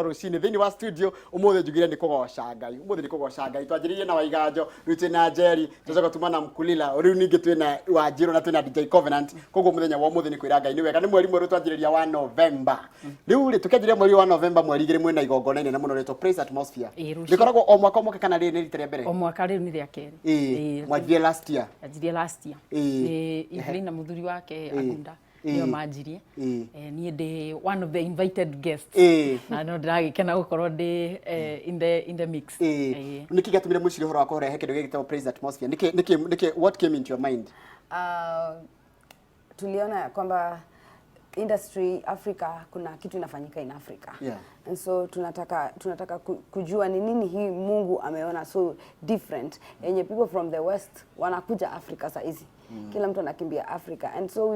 Rucini thini wa studio umuthe njugire ni kugoca Ngai umuthe ni kugoca Ngai twanjiririe na Waiganjo rute na Jerry tucoka tumana Mkulila riu ningi twina Wanjiru na twina DJ Covenant koguo muthenya wa umuthe ni kwira Ngai ni wega ni mweri mweru twanjiriria wa November riu ri tukenjiria mweri wa November mweri igiri mwena igongona ine na muno reto Praise Atmosphere nikoragwo o mwaka moke kana ri ni rita ria mbere o mwaka riu ni ria keri mwajire last year Evelyn na muthuri wake Agunda niyo manjirie ni ndi one of the invited guests na no ndiragikena gukorwo ndi in the mix niki gatumire muciri horo wako rehe kindu gigitwa Praise Atmosphere niki what came into your mind tuliona kwamba industry Africa kuna kitu inafanyika in Africa and so tunataka kujua ni nini hii Mungu ameona so different yenye people from the west wanakuja Africa saa hizi kila mtu anakimbia Africa and so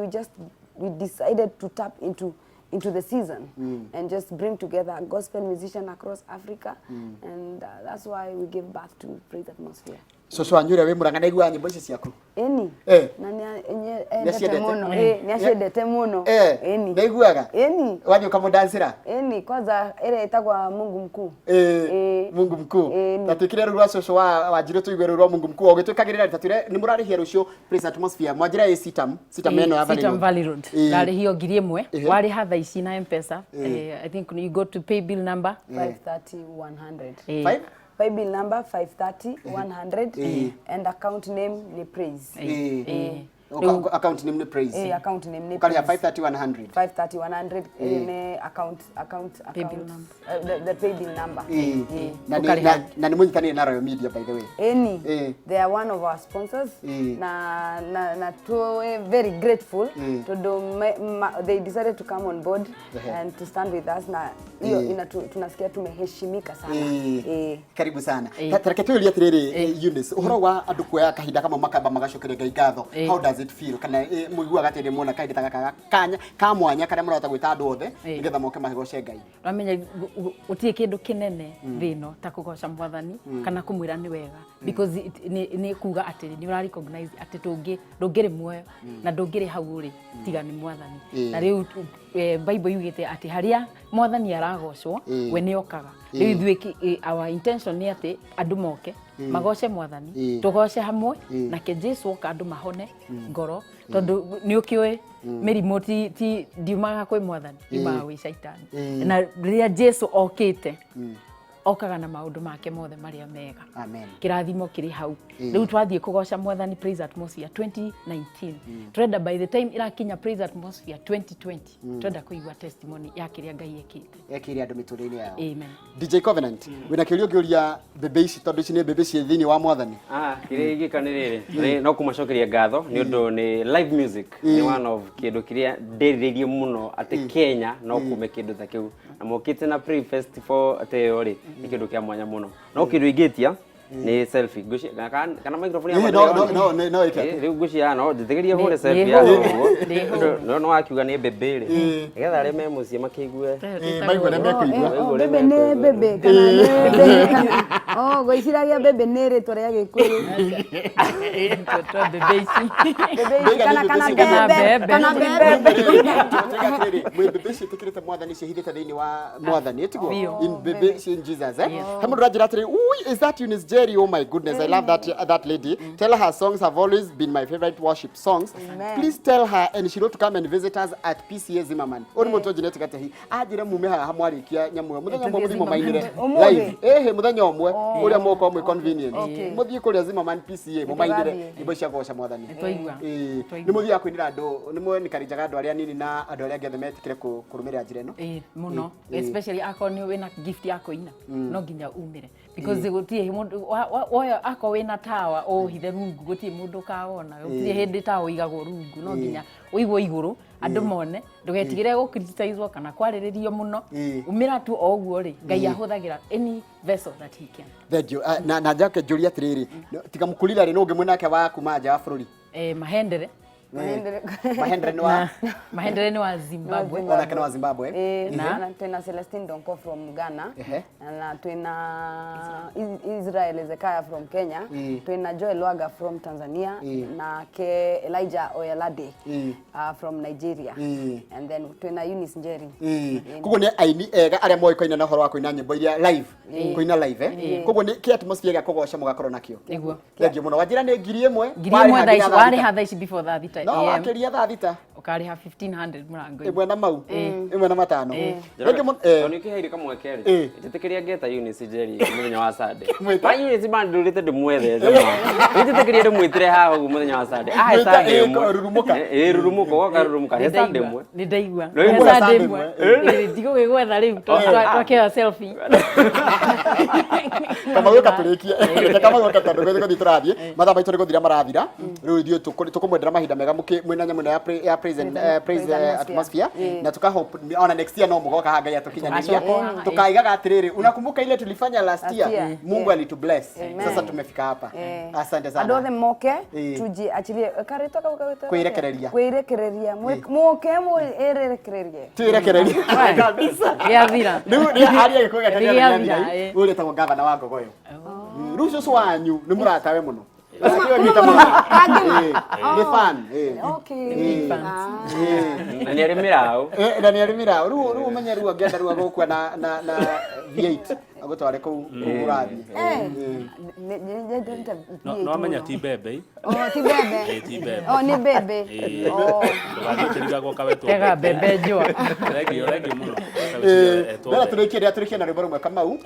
we decided to tap into the season and just bring together gospel musicians across Africa and that's why we give birth to Praise Atmosphere. So anyure we murangana igwa nyimbo ici ciaku na ni ashedete muno na iguaga wanyu kama dancera kwanza ile itagwa Mungu mkuu Mungu mkuu tatukire rwa soso wa Wanjiru tuigwe rwa Mungu mkuu ogitwikagirira ritatire ni murarihia rucio Praise Atmosphere mwanjira sitam meno ya Valley Road ndari hiyo ngiri imwe wari hatha ici na M-Pesa I think you go to pay bill number 530-100 pay bill number 530-100 and account name ni Praise account name ni Praise account name ni Praise 530-100 530-100 ni account pay bill number the pay bill number na ni munyitani na Royal Media by the way they are one of our sponsors na to very grateful to do they decided to come on board and to stand with us na hiyo tunasikia tumeheshimika sana karibu sana tareke tuilia tiriri Eunice uhoro wa andu kuoya kahinda kama makamba magacokere Ngai ngatho how does it feel kana muigua gatiri muona kahinda taka kanya ka mwanya kana murota gwita andu othe nigetha moke magoce Ngai ramenya utie kindu kinene thino ta kugoca Mwathani kana kumwira ni wega because ni kuga atiri ni ura recognize ati ndungiri muoyo na ndungiri hau ri tiga ni Mwathani na riu Bible yugite ati haria Mwathani aragocwo we ni okaga riu ithuiki our intention ni ati andu moke magoce Mwathani tugoce hamwe na ke Jesu oka andu mahone ngoro tondu ni ukiwe mirimo ti ndiumaga kwi Mwathani imaga wi shaitani na riria Jesu okite okaga na maundu make mothe maria mega amen kirathimo kiri hau riu twathie kugoca Mwathani Praise Atmosphere 2019 trenda by the time irakinya Praise Atmosphere 2020 trenda kuigwa testimony ya kiria Ngai ekire andu miturire yao amen DJ Covenant wina kirio kiuria bebe ici tondu ici ni bebe cie thini wa Mwathani kire gikanirire no kumacokeria ngatho ni undu ni live music ni one of kindu kiria ndiririe muno ati Kenya no kume kindu ta kiu na mokite na pre festival ate ori ni kindu kia mwanya muno no kindu igitia ni selfie gushi kana microphone ya no riu gushi no nditegeria hore selfie ya no akiuga ni bebe ri nigetha ri memo cie makiigue maigwe ne mekuigua bebe ne bebe kana goiciragia bebe ne ri tore ya gikuru to bebe ici kana bebe mwe bebe ici tikirite Mwathani cihithite thiini wa Mwathani etigo in bebe in Jesus hamu rajira atiri is that Eunice Jerry? Oh my goodness, I love that lady. Tell her songs have always been my favorite worship songs. Amen. Please tell her and she wrote to come and visit us at PCA Zimmerman. Ori muntu jinete gatahi ajire mume ha hamwarikia nyamu muthenya mwe muthimo mainire live muthenya omwe uria moko mwe convenient muthie kuria Zimmerman PCA mu mainire ibo cia goca Mwathani ni muthie akwinira andu ni mwe ni karijaga andu aria nini na andu aria gethe metikire kurumira njira ino muno especially akoni wina gift yako ina no nginya umire because gutie mundu oya ako wina tawa ohithe rungu gutie mundu kaona gutie hindi tawa igagwo rungu no nginya uigwo iguru andu mone ndugetigire go criticize kana kwariririo muno umira tu oguo ri Ngai ahuthagira any vessel that he can. Thank you na njake juria tiriri tiga Mkulila ri no ngemwe nake wa kuma nja wa bururi Mahendere Mahendere ni wa Zimbabwe. Ona kana wa Zimbabwe. Na tena Celestine Donko from Ghana. Na tena Israel Ezekaya from Kenya. Tena Joel Waga from Tanzania na ke Elijah Oyalade from Nigeria. And then tena Eunice Njeri. Kugo ne aini ega aria moi koina na horo wa koina nyimbo iria live. Koina live Kugo ne ki atmosphere ga kugoca mugakorwo nakio. Niguo. Thengi muno wajira ne ngiri imwe. Wari hatha ici before that thita. No akiria tha thita. Ukariha 1500 murango. Imwe na mau. Imwe na matano. Rege mo ni kiheiri kamwe keri. Itikiria ngeta Eunice Njeri muthenya wa Sunday. Ba Eunice band ndurite ndimwethe jama. Itikiria ndimwitire haha muthenya wa Sunday. Ah Sunday imwe. Rurumuka woka rurumuka he Sunday imwe. Ni ndaigua. Sunday imwe. Ndigo gwetha riu twakea selfie. Kama yoka tulikie. Kama yoka tundu turathie. Matha maitu ni guthira marathira. Riu ithio tukumwendera mahinda mega muki mwina nyamu ya praise atmosphere na tukahope ona next year no mugoka hanga ya tukinyaniria tukaigaga atiriri unakumbuka ile tulifanya last year Mungu alitubless sasa tumefika hapa asante sana adothe moke tuji achilie karito kuirekereria moke mo erekererie tuirekererie kabisa ya vira ni hali ya kuga tena ule tawo gavana wa Gogoyo rucio wanyu ni muratawe muno ni fan okay Nani Mirao Nani Mirao ru umenye ru agenda ru agokwa na V8 agotware ko urathi no amenya ti bebe ti bebe ti bebe ni bebe bagitiriga goka wetu ega bebe njua regi muno Nera turikia na rwimbo rumwe Kamau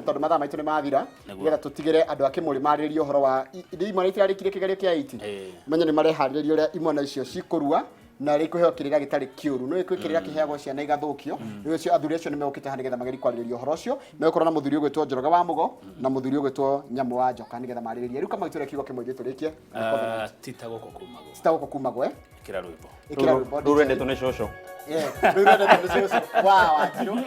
tondu mathaa maitu ni mathira ngetha tutigire andu ake muri mariririo horo wa imwe na itirarikire kigerio kia 8 menye ni mareharirio ria imwe na icio cikurua na rikuheo kirira gitari kiuru no ikwikirira kiheagwo ciana igathukio riu cio athuri acio ni mekite handi getha mageri kwaririo horo cio mekorwo na muthuri ugwitwo Njoroge wa Mugo na muthuri ugwitwo Nyamu wa Njoka ni getha mariririe riu kama iture kiugo kimwe giturikie titagoko kumagwo ikira rwimbo rurende tune shosho rurende tune shosho wow ajiro